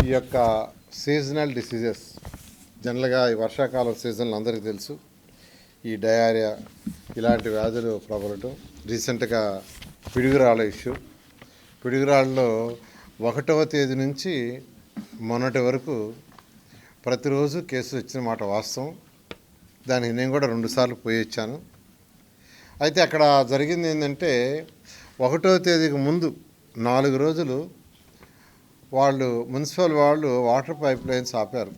ఈ యొక్క seasonal diseases జనరల్గా ఈ వర్షాకాలం సీజన్లో అందరికీ తెలుసు. ఈ డయేరియా ఇలాంటి వ్యాధులు ప్రబలటం. రీసెంట్గా పిడుగురాళ్ళ ఇష్యూ. పిడుగురాళ్ళలో 1వ తేదీ నుంచి మొన్నటి వరకు ప్రతిరోజు కేసులు వచ్చిన మాట వాస్తవం. దానికి నేను కూడా 2 సార్లు పోయి వచ్చాను. అయితే అక్కడ జరిగింది ఏంటంటే 1వ తేదీకి ముందు 4 రోజులు మున్సిపల్ వాళ్ళు వాటర్ పైప్ లైన్స్ ఆపారు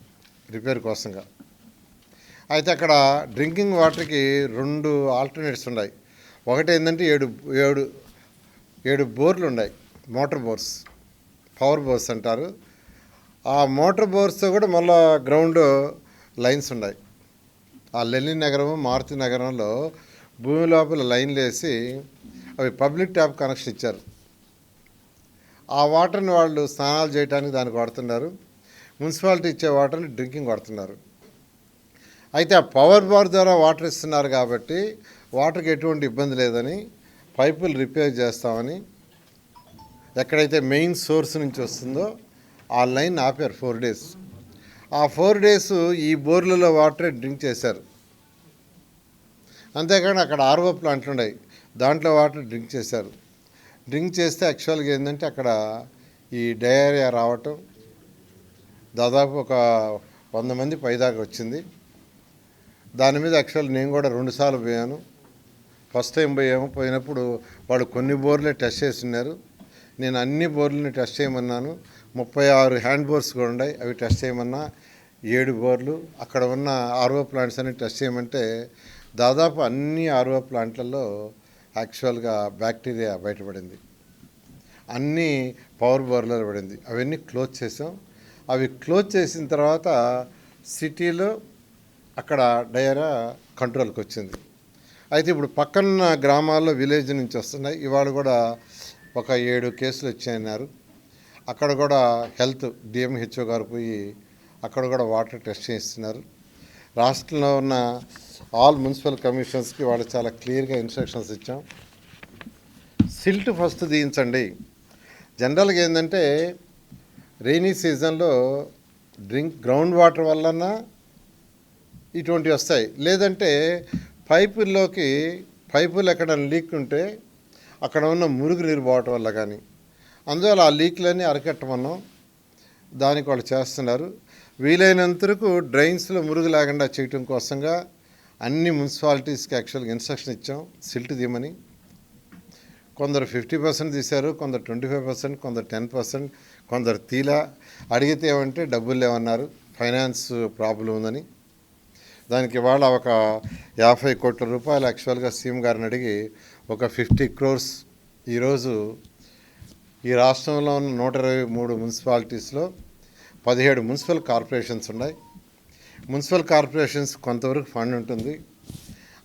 రిపేర్ కోసంగా. అయితే అక్కడ డ్రింకింగ్ వాటర్కి 2 ఆల్టర్నేట్స్ ఉన్నాయి. ఒకటి ఏంటంటే ఏడు బోర్లు ఉన్నాయి, మోటార్ బోర్స్, పవర్ బోర్స్ అంటారు. ఆ మోటార్ బోర్స్తో కూడా మళ్ళా గ్రౌండ్ లైన్స్ ఉన్నాయి. ఆ లెనిన్ నగరం, మారుతి నగరంలో భూమి లోపల లైన్లు వేసి అవి పబ్లిక్ ట్యాప్ కనెక్షన్ ఇచ్చారు. ఆ వాటర్ని వాళ్ళు స్నానాలు చేయడానికి దానికి వాడుతున్నారు. మున్సిపాలిటీ ఇచ్చే వాటర్ని డ్రింకింగ్ వాడుతున్నారు. అయితే ఆ పవర్ బార్ ద్వారా వాటర్ ఇస్తున్నారు కాబట్టి వాటర్కి ఎటువంటి ఇబ్బంది లేదని పైపులు రిపేర్ చేస్తామని ఎక్కడైతే మెయిన్ సోర్స్ నుంచి వస్తుందో ఆ లైన్ ఆపారు 4 days. ఆ 4 days ఈ బోర్లలో వాటరే డ్రింక్ చేశారు. అంతేకాని అక్కడ ఆర్ఓ ప్లాంట్లు ఉన్నాయి, దాంట్లో వాటర్ డ్రింక్ చేశారు. డ్రింక్ చేస్తే యాక్చువల్గా ఏంటంటే అక్కడ ఈ డయేరియా రావటం దాదాపు ఒక 100 మంది పైదాకా వచ్చింది. దాని మీద యాక్చువల్ నేను కూడా 2 సార్లు పోయాను. ఫస్ట్ టైం పోయినప్పుడు వాళ్ళు కొన్ని బోర్లే టెస్ట్ చేస్తున్నారు. నేను అన్ని బోర్లని టెస్ట్ చేయమన్నాను. 36 హ్యాండ్ బోర్స్ కూడా ఉన్నాయి, అవి టెస్ట్ చేయమన్నా. 7 బోర్లు అక్కడ ఉన్న ఆర్ఓ ప్లాంట్స్ అన్ని టెస్ట్ చేయమంటే దాదాపు అన్ని ఆర్ఓ ప్లాంట్లలో యాక్చువల్గా బ్యాక్టీరియా బయటపడింది. అన్నీ పవర్ బోర్లలో పడింది. అవన్నీ క్లోజ్ చేసాం. అవి క్లోజ్ చేసిన తర్వాత సిటీలో అక్కడ డయేరియా కంట్రోల్కి వచ్చింది. అయితే ఇప్పుడు పక్కన గ్రామాల్లో విలేజ్ నుంచి వస్తున్నాయి. ఇవాళ కూడా ఒక 7 కేసులు వచ్చాయన్నారు. అక్కడ కూడా హెల్త్ డిఎంహెచ్ఓ గారు పోయి అక్కడ కూడా వాటర్ టెస్ట్ చేస్తున్నారు. రాష్ట్రంలో ఉన్న ఆల్ మున్సిపల్ కమిషన్స్కి వాళ్ళు చాలా క్లియర్గా ఇన్స్ట్రక్షన్స్ ఇచ్చాం. సిల్ట్ ఫస్ట్ తీయించండి. జనరల్గా ఏంటంటే రెయినీ సీజన్లో గ్రౌండ్ వాటర్ వలన ఇటువంటివి వస్తాయి. లేదంటే పైపులు ఎక్కడ లీక్ ఉంటే అక్కడ ఉన్న మురుగు నీరు పోవటం వల్ల కానీ, అందువల్ల ఆ లీక్లన్నీ అరికట్టమన్నాం. దానికి వాళ్ళు చేస్తున్నారు. వీలైనంతరకు డ్రైన్స్లో మురుగు లేకుండా చేయటం కోసంగా అన్ని మున్సిపాలిటీస్కి యాక్చువల్గా ఇన్స్ట్రక్షన్ ఇచ్చాం సిల్ట్ తీయమని. కొందరు 50% తీశారు, కొందరు 25%, కొందరు 10%, కొందరు తీలా. అడిగితే ఏమంటే డబ్బులు లేవన్నారు, ఫైనాన్స్ ప్రాబ్లం ఉందని. దానికి వాళ్ళ ఒక 50 కోట్ల రూపాయలు యాక్చువల్గా సీఎం గారిని అడిగి ఒక 50 crores ఈరోజు ఈ రాష్ట్రంలో ఉన్న 123 మున్సిపాలిటీస్లో 17 మున్సిపల్ కార్పొరేషన్స్ ఉన్నాయి. మున్సిపల్ కార్పొరేషన్స్ కొంతవరకు ఫండ్ ఉంటుంది.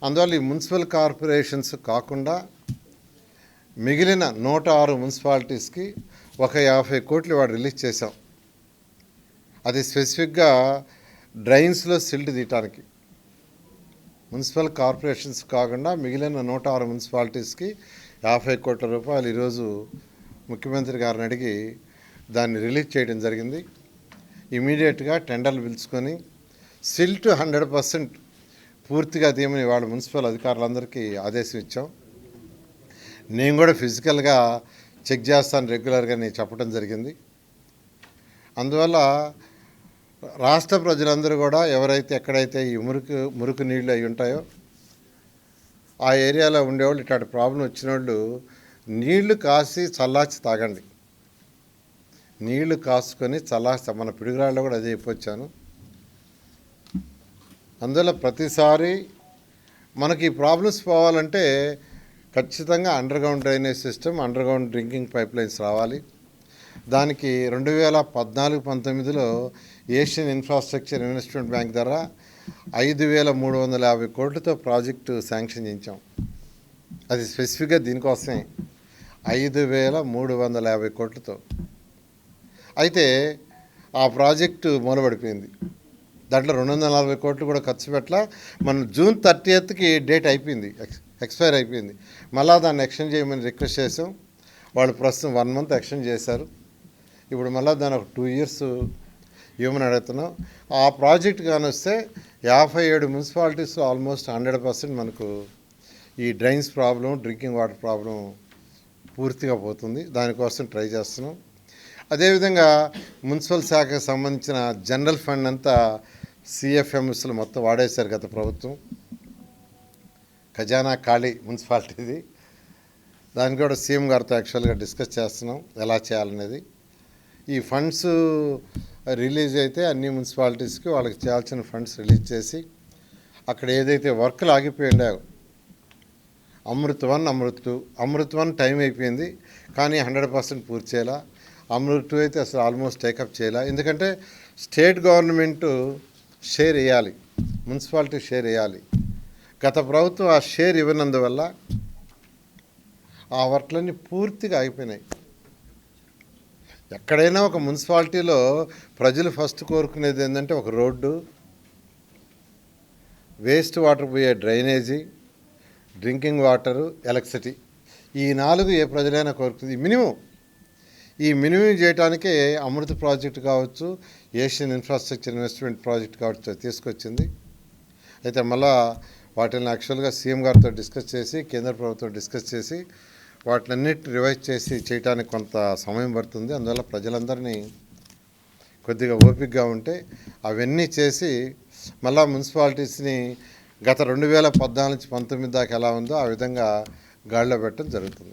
అందువల్ల ఈ మున్సిపల్ కార్పొరేషన్స్ కాకుండా మిగిలిన 106 మున్సిపాలిటీస్కి ఒక 50 కోట్లు వాడు రిలీజ్ చేశాం. అది స్పెసిఫిక్గా డ్రైన్స్లో సిల్ట్ తీయటానికి. మున్సిపల్ కార్పొరేషన్స్ కాకుండా మిగిలిన 106 మున్సిపాలిటీస్కి 50 కోట్ల రూపాయలు ఈరోజు ముఖ్యమంత్రి గారిని అడిగి దాన్ని రిలీజ్ చేయడం జరిగింది. ఇమీడియట్గా టెండర్లు పిలుచుకొని సిల్ట్ 100% పూర్తిగా తీయమని వాళ్ళ మున్సిపల్ అధికారులందరికీ ఆదేశం ఇచ్చాం. నేను కూడా ఫిజికల్గా చెక్ చేస్తాను రెగ్యులర్గా నేను చెప్పడం జరిగింది. అందువల్ల రాష్ట్ర ప్రజలందరూ కూడా ఎవరైతే ఎక్కడైతే ఈ మురికి నీళ్ళు అవి ఉంటాయో ఆ ఏరియాలో ఉండేవాళ్ళు ఇట్లాంటి ప్రాబ్లం వచ్చిన వాళ్ళు నీళ్లు కాసి చల్లార్చి తాగండి. నీళ్లు కాసుకొని మన పిడుగురాళ్ళలో కూడా అదే చెప్పొచ్చాను. అందువల్ల ప్రతిసారి మనకి ఈ ప్రాబ్లమ్స్ పోవాలంటే ఖచ్చితంగా underground drainage system, underground drinking pipe lines రావాలి. దానికి 2014-19లో ఏషియన్ ఇన్ఫ్రాస్ట్రక్చర్ ఇన్వెస్ట్మెంట్ బ్యాంక్ ద్వారా 5,350 కోట్లతో ప్రాజెక్టు శాంక్షన్ చేయించాం. అది స్పెసిఫిక్గా దీనికోసమే 5,350 కోట్లతో. అయితే ఆ ప్రాజెక్టు మూలబడిపోయింది. దాంట్లో 240 కోట్లు కూడా ఖర్చు పెట్టలా. మన June 30కి డేట్ అయిపోయింది, ఎక్స్పైర్ అయిపోయింది. మళ్ళీ దాన్ని ఎక్స్టెండ్ చేయమని రిక్వెస్ట్ చేసాం. వాళ్ళు ప్రస్తుతం 1 month ఎక్స్టెండ్ చేశారు. ఇప్పుడు మళ్ళీ దాని ఒక 2 ఇయర్స్ ఇవ్వమని అడుగుతున్నాం. ఆ ప్రాజెక్ట్ కానీ వస్తే 57 మున్సిపాలిటీస్ ఆల్మోస్ట్ 100% మనకు ఈ drains problem, drinking water problem పూర్తిగా పోతుంది. దానికోసం ట్రై చేస్తున్నాం. అదేవిధంగా మున్సిపల్ శాఖకు సంబంధించిన జనరల్ ఫండ్ అంతా సిఎఫ్ఎంఎస్లు మొత్తం వాడేశారు గత ప్రభుత్వం. ఖజానా ఖాళీ మున్సిపాలిటీది. దానికి కూడా సీఎం గారితో యాక్చువల్గా డిస్కస్ చేస్తున్నాం ఎలా చేయాలనేది. ఈ ఫండ్స్ రిలీజ్ అయితే అన్ని మున్సిపాలిటీస్కి వాళ్ళకి చేయాల్సిన ఫండ్స్ రిలీజ్ చేసి అక్కడ ఏదైతే వర్క్లు ఆగిపోయిండాయో అమృత్ 1, అమృత్ 1 టైం అయిపోయింది కానీ 100% పూర్తి చేయాల. అమృత్ 2 అయితే అసలు ఆల్మోస్ట్ టేకప్ చేయాల. ఎందుకంటే స్టేట్ గవర్నమెంటు షేర్ వేయాలి, మున్సిపాలిటీ షేర్ వేయాలి. గత ప్రభుత్వం ఆ షేర్ ఇవ్వనందువల్ల ఆ వర్క్లన్నీ పూర్తిగా ఆగిపోయినాయి. ఎక్కడైనా ఒక మున్సిపాలిటీలో ప్రజలు ఫస్ట్ కోరుకునేది ఏంటంటే ఒక రోడ్డు, వేస్ట్ వాటర్ పోయే డ్రైనేజీ, డ్రింకింగ్ వాటరు, ఎలక్ట్రిసిటీ. ఈ 4 ఏ ప్రజలైనా కోరుకుంది. ఈ మినిమం చేయడానికే అమృత్ ప్రాజెక్టు కావచ్చు, ఏషియన్ ఇన్ఫ్రాస్ట్రక్చర్ ఇన్వెస్ట్మెంట్ ప్రాజెక్ట్ కావచ్చు తీసుకొచ్చింది. అయితే మళ్ళా వాటిని యాక్చువల్గా సీఎం గారితో డిస్కస్ చేసి, కేంద్ర ప్రభుత్వం డిస్కస్ చేసి వాటినన్నిటి రివైజ్ చేసి చేయడానికి కొంత సమయం పడుతుంది. అందువల్ల ప్రజలందరినీ కొద్దిగా ఓపికగా ఉంటే అవన్నీ చేసి మళ్ళా మున్సిపాలిటీస్ని గత 2014 నుంచి 19 దాకా ఎలా ఉందో ఆ విధంగా గాడిలో పెట్టడం జరుగుతుంది.